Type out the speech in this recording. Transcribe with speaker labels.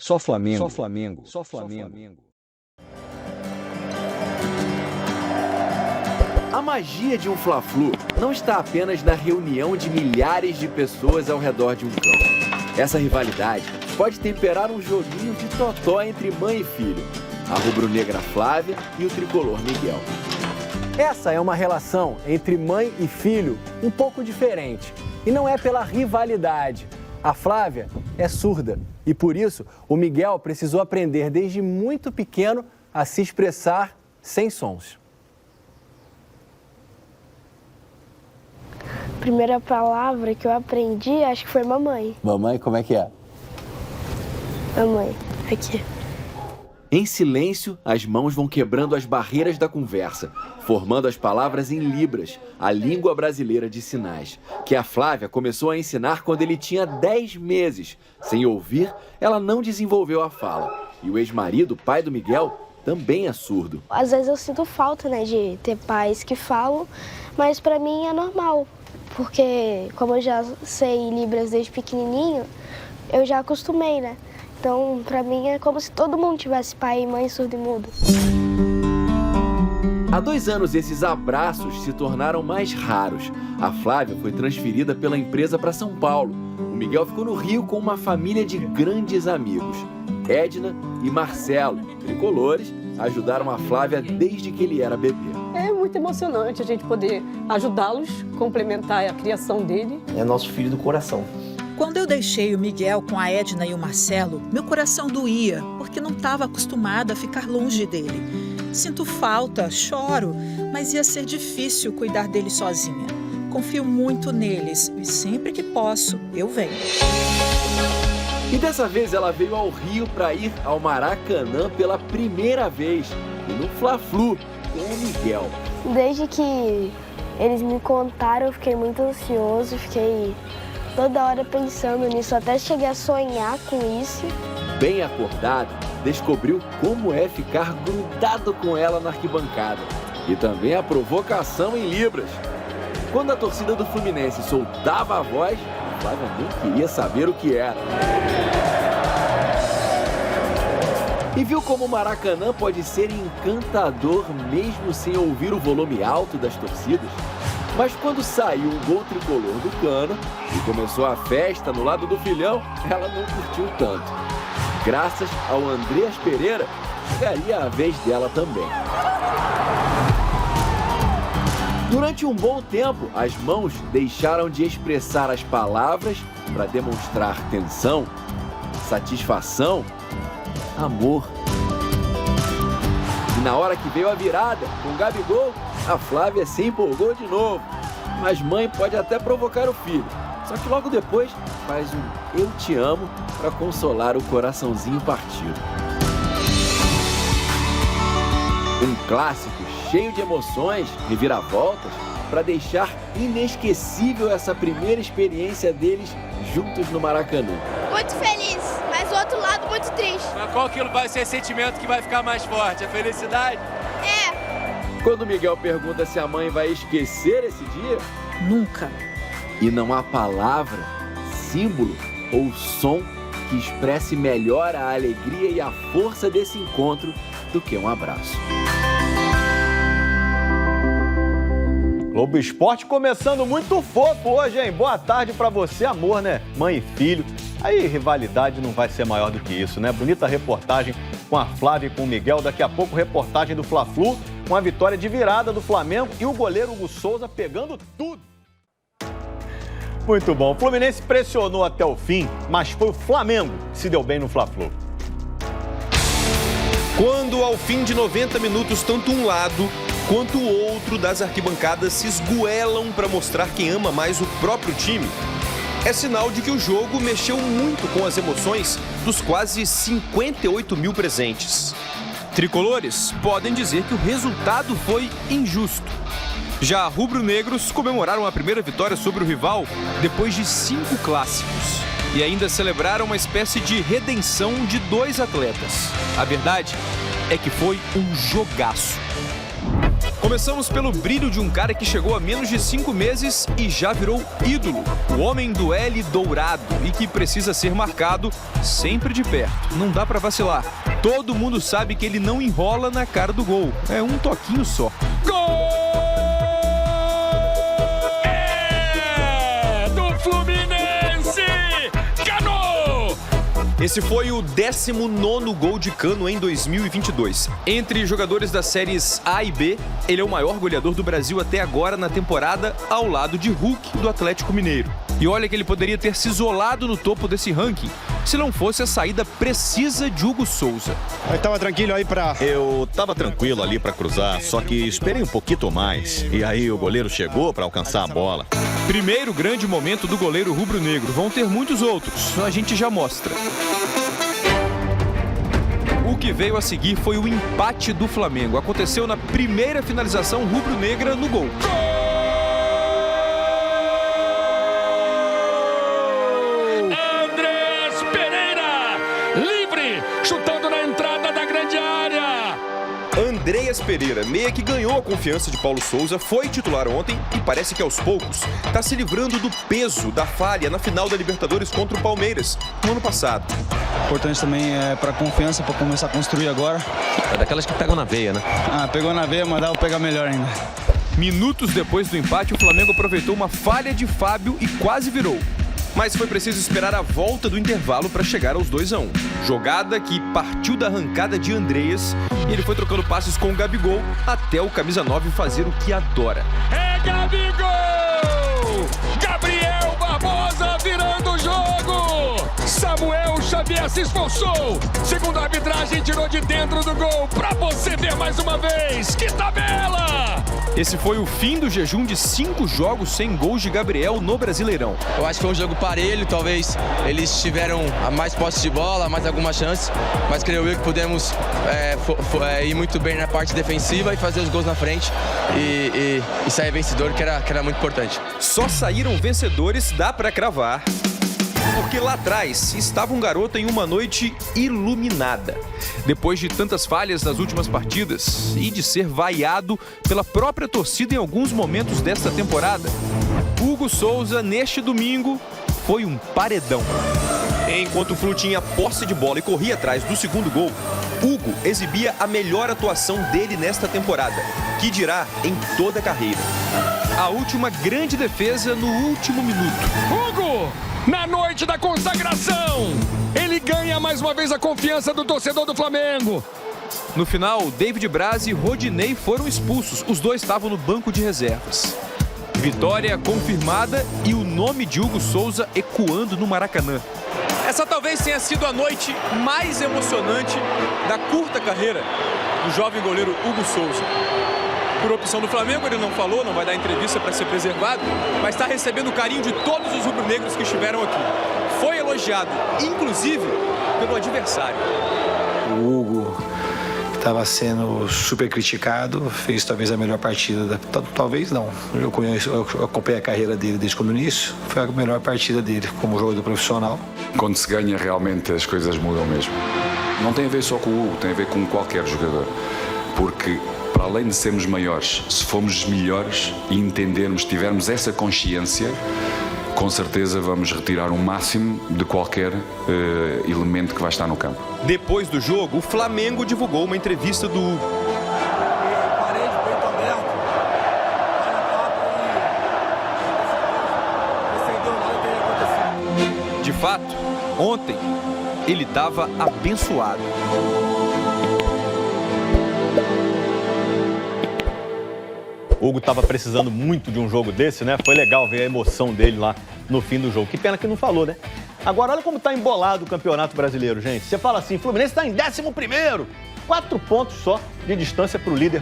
Speaker 1: Só Flamengo. Só Flamengo. Só Flamengo.
Speaker 2: A magia de um Fla-Flu não está apenas na reunião de milhares de pessoas ao redor de um campo. Essa rivalidade pode temperar um joguinho de totó entre mãe e filho, a rubro-negra Flávia e o tricolor Miguel.
Speaker 3: Essa é uma relação entre mãe e filho um pouco diferente. E não é pela rivalidade. A Flávia é surda e, por isso, o Miguel precisou aprender desde muito pequeno a se expressar sem sons.
Speaker 4: A primeira palavra que eu aprendi, acho que foi mamãe.
Speaker 3: Mamãe, como é que é?
Speaker 4: Mamãe, aqui.
Speaker 2: Em silêncio, as mãos vão quebrando as barreiras da conversa, formando as palavras em Libras, a língua brasileira de sinais, que a Flávia começou a ensinar quando ele tinha 10 meses. Sem ouvir, ela não desenvolveu a fala. E o ex-marido, pai do Miguel, também é surdo.
Speaker 4: Às vezes eu sinto falta, de ter pais que falam, mas pra mim é normal. Porque como eu já sei Libras desde pequenininho, eu já acostumei, Então, pra mim, é como se todo mundo tivesse pai e mãe surdo e mudo.
Speaker 2: Há 2 anos, esses abraços se tornaram mais raros. A Flávia foi transferida pela empresa para São Paulo. O Miguel ficou no Rio com uma família de grandes amigos. Edna e Marcelo, tricolores, ajudaram a Flávia desde que ele era bebê.
Speaker 5: É muito emocionante a gente poder ajudá-los, complementar a criação dele.
Speaker 6: É nosso filho do coração.
Speaker 7: Quando eu deixei o Miguel com a Edna e o Marcelo, meu coração doía, porque não estava acostumada a ficar longe dele. Sinto falta, choro, mas ia ser difícil cuidar deles sozinha. Confio muito neles e sempre que posso, eu venho.
Speaker 2: E dessa vez ela veio ao Rio para ir ao Maracanã pela primeira vez, e no Fla-Flu com o Miguel.
Speaker 4: Desde que eles me contaram, eu fiquei muito ansioso, fiquei toda hora pensando nisso, até cheguei a sonhar com isso.
Speaker 2: Bem acordado, descobriu como é ficar grudado com ela na arquibancada. E também a provocação em Libras. Quando a torcida do Fluminense soltava a voz, a Flávia nem queria saber o que era. E viu como o Maracanã pode ser encantador mesmo sem ouvir o volume alto das torcidas? Mas quando saiu o gol tricolor do Cano e começou a festa no lado do filhão, ela não curtiu tanto. Graças ao Andreas Pereira, chegaria a vez dela também. Durante um bom tempo, as mãos deixaram de expressar as palavras para demonstrar tensão, satisfação, amor. E na hora que veio a virada, com o Gabigol, a Flávia se empolgou de novo. Mas mãe pode até provocar o filho. Só que logo depois faz um eu te amo para consolar o coraçãozinho partido. Um clássico cheio de emoções, reviravoltas, para deixar inesquecível essa primeira experiência deles juntos no Maracanã.
Speaker 8: Muito feliz, mas o outro lado muito triste.
Speaker 9: Mas qual que vai ser o sentimento que vai ficar mais forte? A felicidade?
Speaker 8: É.
Speaker 2: Quando Miguel pergunta se a mãe vai esquecer esse dia...
Speaker 7: Nunca.
Speaker 2: E não há palavra, símbolo ou som que expresse melhor a alegria e a força desse encontro do que um abraço.
Speaker 1: Globo Esporte começando muito fofo hoje, hein? Boa tarde pra você, amor, Mãe e filho. Aí, rivalidade não vai ser maior do que isso, Bonita reportagem com a Flávia e com o Miguel. Daqui a pouco, reportagem do Fla-Flu, com a vitória de virada do Flamengo e o goleiro Hugo Souza pegando tudo. Muito bom. O Fluminense pressionou até o fim, mas foi o Flamengo que se deu bem no Fla-Flu.
Speaker 10: Quando, ao fim de 90 minutos, tanto um lado quanto o outro das arquibancadas se esgoelam para mostrar quem ama mais o próprio time, é sinal de que o jogo mexeu muito com as emoções dos quase 58 mil presentes. Tricolores podem dizer que o resultado foi injusto. Já rubro-negros comemoraram a primeira vitória sobre o rival depois de 5 clássicos e ainda celebraram uma espécie de redenção de 2 atletas. A verdade é que foi um jogaço. Começamos pelo brilho de um cara que chegou a menos de 5 meses e já virou ídolo. O homem do L dourado e que precisa ser marcado sempre de perto. Não dá pra vacilar. Todo mundo sabe que ele não enrola na cara do gol. É um toquinho só.
Speaker 6: Gol! É do Fluminense! Cano!
Speaker 10: Esse foi o 19º gol de Cano em 2022. Entre jogadores das séries A e B, ele é o maior goleador do Brasil até agora na temporada, ao lado de Hulk, do Atlético Mineiro. E olha que ele poderia ter se isolado no topo desse ranking se não fosse a saída precisa de Hugo Souza.
Speaker 11: Eu tava tranquilo ali pra cruzar, só que esperei um pouquinho mais. E aí o goleiro chegou pra alcançar a bola.
Speaker 10: Primeiro grande momento do goleiro rubro-negro. Vão ter muitos outros, a gente já mostra. O que veio a seguir foi o empate do Flamengo. Aconteceu na primeira finalização rubro-negra no gol.
Speaker 6: Andrés Pereira, livre, chutando na entrada da grande área.
Speaker 10: Andreas Pereira, meia que ganhou a confiança de Paulo Souza, foi titular ontem e parece que aos poucos está se livrando do peso da falha na final da Libertadores contra o Palmeiras no ano passado.
Speaker 12: Importante também para a confiança, para começar a construir agora.
Speaker 11: É daquelas que pegam na veia, né?
Speaker 12: Pegou na veia, mas dá para pegar melhor ainda.
Speaker 10: Minutos depois do empate, o Flamengo aproveitou uma falha de Fábio e quase virou. Mas foi preciso esperar a volta do intervalo para chegar aos 2-1. Jogada que partiu da arrancada de Andreas e ele foi trocando passes com o Gabigol até o camisa 9 fazer o que adora.
Speaker 6: É Gabigol! Gabriel Barbosa virando o jogo! Samuel Xavier se esforçou! Segundo a arbitragem, tirou de dentro do gol pra você ver mais uma vez! Que tabela!
Speaker 10: Esse foi o fim do jejum de 5 jogos sem gols de Gabriel no Brasileirão.
Speaker 13: Eu acho que foi um jogo parelho, talvez eles tiveram mais posse de bola, mais algumas chances, mas creio eu que pudemos ir muito bem na parte defensiva e fazer os gols na frente e sair vencedor, que era muito importante.
Speaker 10: Só saíram vencedores, dá pra cravar. Porque lá atrás estava um garoto em uma noite iluminada. Depois de tantas falhas nas últimas partidas e de ser vaiado pela própria torcida em alguns momentos desta temporada, Hugo Souza, neste domingo, foi um paredão. Enquanto o Flu tinha posse de bola e corria atrás do segundo gol, Hugo exibia a melhor atuação dele nesta temporada, que dirá em toda a carreira. A última grande defesa no último minuto.
Speaker 6: Hugo! Na noite da consagração, ele ganha mais uma vez a confiança do torcedor do Flamengo.
Speaker 10: No final, David Braz e Rodinei foram expulsos. Os dois estavam no banco de reservas. Vitória confirmada e o nome de Hugo Souza ecoando no Maracanã. Essa talvez tenha sido a noite mais emocionante da curta carreira do jovem goleiro Hugo Souza. Por opção do Flamengo, ele não falou, não vai dar entrevista para ser preservado, mas está recebendo o carinho de todos os rubro-negros que estiveram aqui. Foi elogiado, inclusive, pelo adversário.
Speaker 14: O Hugo, que estava sendo super criticado, fez talvez a melhor partida, talvez não. Eu acompanhei a carreira dele desde o início, foi a melhor partida dele como jogador profissional.
Speaker 15: Quando se ganha, realmente as coisas mudam mesmo. Não tem a ver só com o Hugo, tem a ver com qualquer jogador, porque para além de sermos maiores, se formos melhores e entendermos, tivermos essa consciência, com certeza vamos retirar o máximo de qualquer elemento que vai estar no campo.
Speaker 10: Depois do jogo, o Flamengo divulgou uma entrevista do Hugo. De fato, ontem ele estava abençoado.
Speaker 1: Hugo estava precisando muito de um jogo desse, né? Foi legal ver a emoção dele lá no fim do jogo. Que pena que não falou, né? Agora, olha como está embolado o Campeonato Brasileiro, gente. Você fala assim, Fluminense está em 11º. 4 pontos só de distância para o líder.